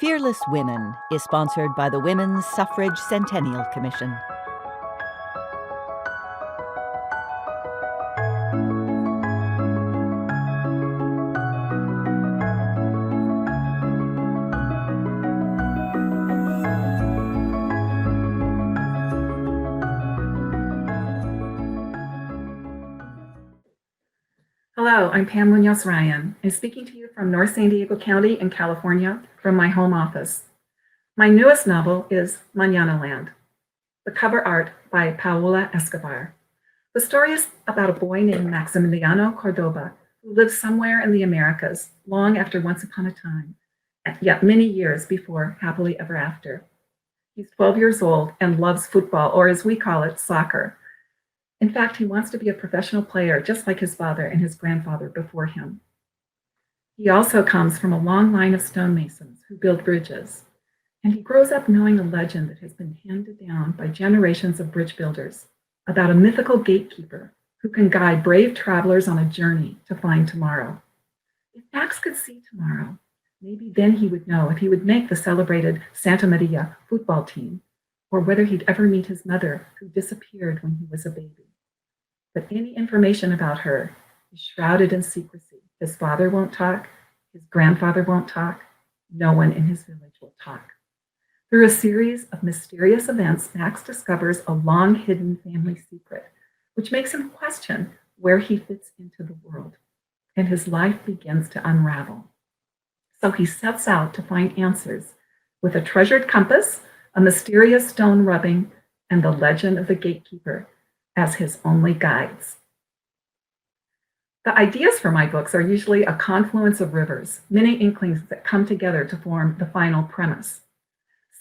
Fearless Women is sponsored by the Women's Suffrage Centennial Commission. Hello, I'm Pam Muñoz Ryan. I'm speaking to you from North San Diego County in California from my home office. My newest novel is Mañanaland, the cover art by Paola Escobar. The story is about a boy named Maximiliano Córdoba who lives somewhere in the Americas long after Once Upon a Time, yet many years before Happily Ever After. He's 12 years old and loves football, or as we call it, soccer. In fact, he wants to be a professional player, just like his father and his grandfather before him. He also comes from a long line of stonemasons who build bridges, and he grows up knowing a legend that has been handed down by generations of bridge builders about a mythical gatekeeper who can guide brave travelers on a journey to find tomorrow. If Max could see tomorrow, maybe then he would know if he would make the celebrated Santa Maria football team, or whether he'd ever meet his mother, who disappeared when he was a baby. But any information about her is shrouded in secrecy. His father won't talk, his grandfather won't talk, no one in his village will talk. Through a series of mysterious events, Max discovers a long-hidden family secret, which makes him question where he fits into the world, and his life begins to unravel. So he sets out to find answers with a treasured compass, a mysterious stone rubbing, and the legend of the gatekeeper as his only guides. The ideas for my books are usually a confluence of rivers, many inklings that come together to form the final premise.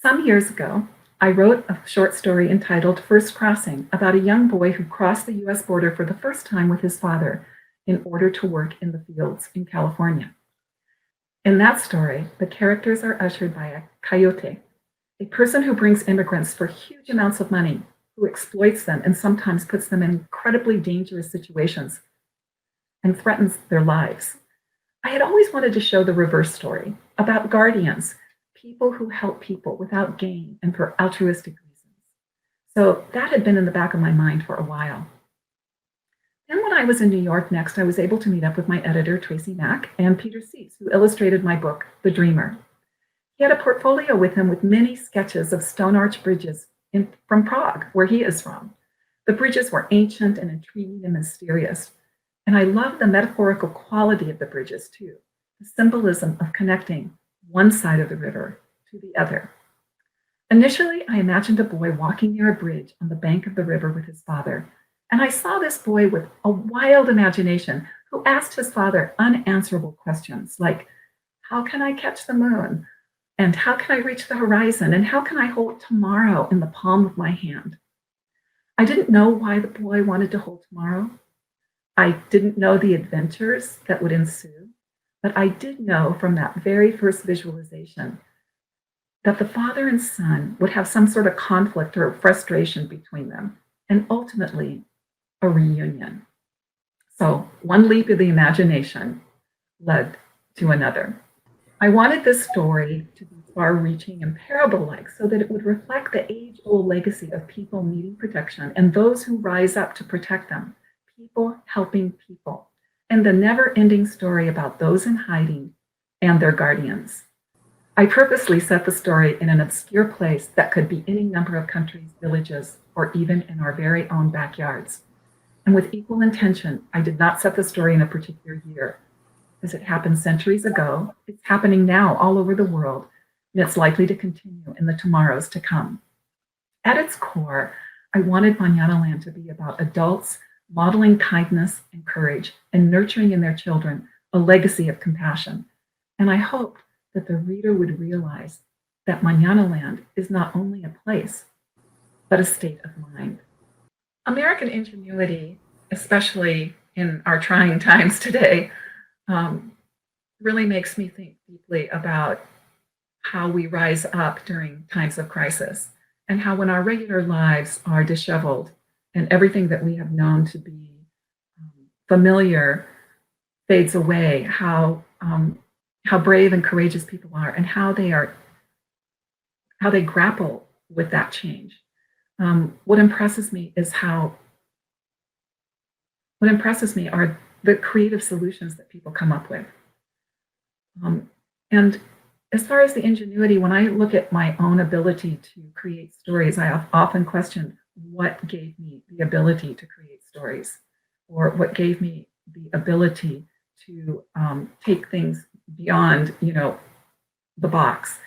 Some years ago, I wrote a short story entitled First Crossing about a young boy who crossed the US border for the first time with his father in order to work in the fields in California. In that story, the characters are ushered by a coyote, a person who brings immigrants for huge amounts of money, who exploits them and sometimes puts them in incredibly dangerous situations and threatens their lives. I had always wanted to show the reverse story about guardians, people who help people without gain and for altruistic reasons. So that had been in the back of my mind for a while. Then when I was in New York next, I was able to meet up with my editor, Tracy Mack, and Peter Cease, who illustrated my book, The Dreamer. He had a portfolio with him with many sketches of stone arch bridges from Prague, where he is from. The bridges were ancient and intriguing and mysterious. And I loved the metaphorical quality of the bridges too, the symbolism of connecting one side of the river to the other. Initially, I imagined a boy walking near a bridge on the bank of the river with his father. And I saw this boy with a wild imagination who asked his father unanswerable questions like, how can I catch the moon? And how can I reach the horizon? And how can I hold tomorrow in the palm of my hand? I didn't know why the boy wanted to hold tomorrow. I didn't know the adventures that would ensue, but I did know from that very first visualization that the father and son would have some sort of conflict or frustration between them, and ultimately a reunion. So one leap of the imagination led to another. I wanted this story to be far-reaching and parable-like so that it would reflect the age-old legacy of people needing protection and those who rise up to protect them, people helping people, and the never-ending story about those in hiding and their guardians. I purposely set the story in an obscure place that could be any number of countries, villages, or even in our very own backyards. And with equal intention, I did not set the story in a particular year. As it happened centuries ago, it's happening now all over the world, and it's likely to continue in the tomorrows to come. At its core, I wanted Mañanaland to be about adults modeling kindness and courage and nurturing in their children a legacy of compassion. And I hoped that the reader would realize that Mañanaland is not only a place, but a state of mind. American ingenuity, especially in our trying times today, really makes me think deeply about how we rise up during times of crisis, and how when our regular lives are disheveled and everything that we have known to be familiar fades away, how brave and courageous people are, and how they are they grapple with that change. What impresses me are the creative solutions that people come up with. And as far as the ingenuity, when I look at my own ability to create stories, I have often questioned what gave me the ability to create stories, or what gave me the ability to take things beyond, the box.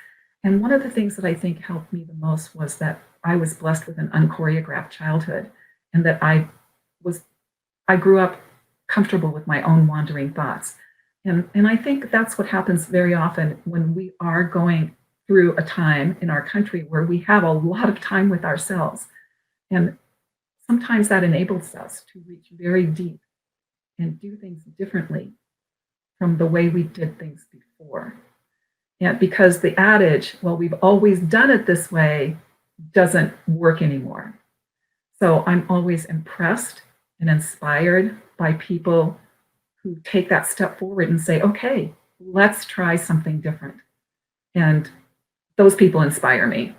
And one of the things that I think helped me the most was that I was blessed with an unchoreographed childhood, and that I grew up comfortable with my own wandering thoughts. And I think that's what happens very often when we are going through a time in our country where we have a lot of time with ourselves. And sometimes that enables us to reach very deep and do things differently from the way we did things before. And because the adage, well, we've always done it this way, doesn't work anymore. So I'm always impressed and inspired by people who take that step forward and say, okay, let's try something different. And those people inspire me.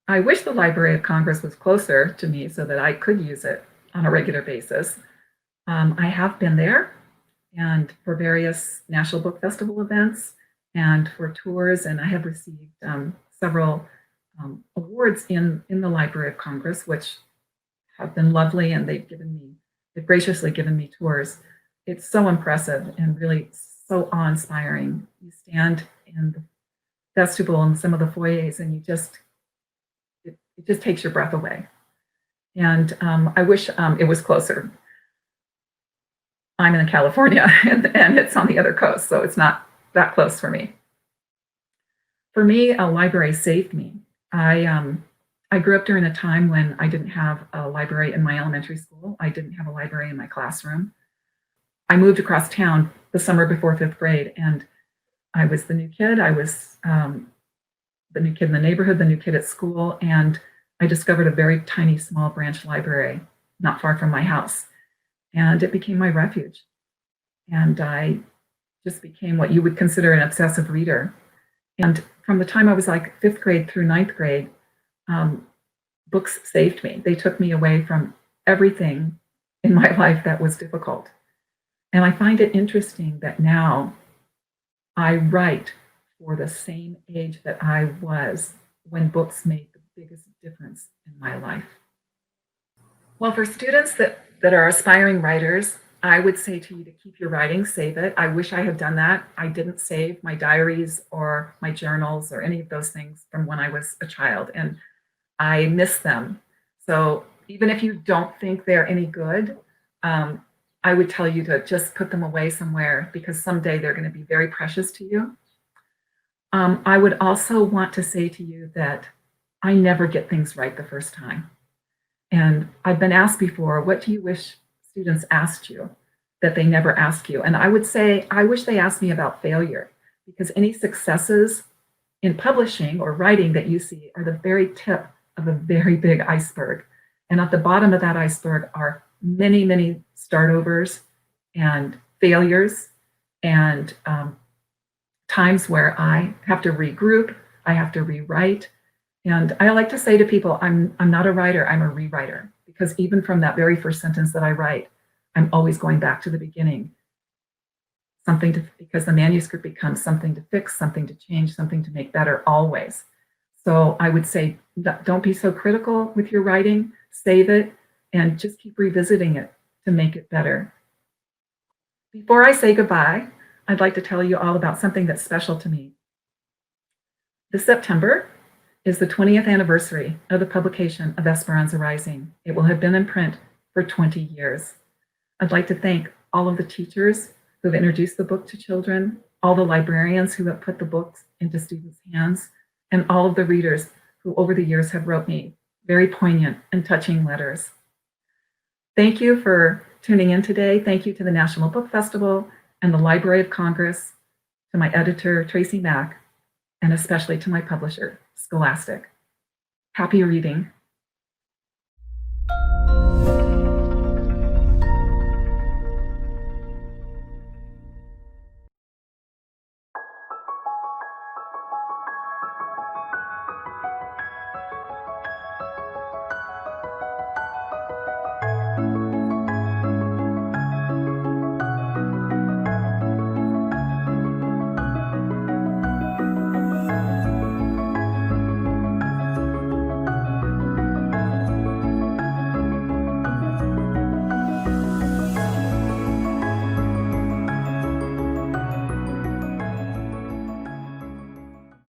I wish the Library of Congress was closer to me so that I could use it on a regular basis. I have been there, and for various National Book Festival events and for tours, and I have received several awards in the Library of Congress, which have been lovely, and they've graciously given me tours. It's so impressive and really so awe-inspiring. You stand in the vestibule and some of the foyers, and it just takes your breath away. And I wish it was closer. I'm in California, and it's on the other coast, so it's not that close for me. For me, a library saved me. I grew up during a time when I didn't have a library in my elementary school. I didn't have a library in my classroom. I moved across town the summer before 5th grade, and I was the new kid. I was the new kid in the neighborhood, the new kid at school, and I discovered a very tiny, small branch library not far from my house. And it became my refuge. And I just became what you would consider an obsessive reader. And from the time I was like 5th grade through 9th grade, books saved me. They took me away from everything in my life that was difficult. And I find it interesting that now I write for the same age that I was when books made the biggest difference in my life. Well, for students that are aspiring writers, I would say to you to keep your writing, save it. I wish I had done that. I didn't save my diaries or my journals or any of those things from when I was a child, and I miss them. So even if you don't think they're any good, I would tell you to just put them away somewhere, because someday they're going to be very precious to you. I would also want to say to you that I never get things right the first time. And I've been asked before, what do you wish students asked you that they never ask you? And I would say, I wish they asked me about failure, because any successes in publishing or writing that you see are the very tip of a very big iceberg. And at the bottom of that iceberg are many, many startovers and failures and times where I have to regroup, I have to rewrite. And I like to say to people, I'm not a writer, I'm a rewriter, because even from that very first sentence that I write, I'm always going back to the beginning. Because the manuscript becomes something to fix, something to change, something to make better always. So I would say, don't be so critical with your writing, save it, and just keep revisiting it to make it better. Before I say goodbye, I'd like to tell you all about something that's special to me. This September is the 20th anniversary of the publication of Esperanza Rising. It will have been in print for 20 years. I'd like to thank all of the teachers who have introduced the book to children, all the librarians who have put the books into students' hands, and all of the readers who over the years have wrote me very poignant and touching letters. Thank you for tuning in today. Thank you to the National Book Festival and the Library of Congress, to my editor, Tracy Mack, and especially to my publisher, Scholastic. Happy reading.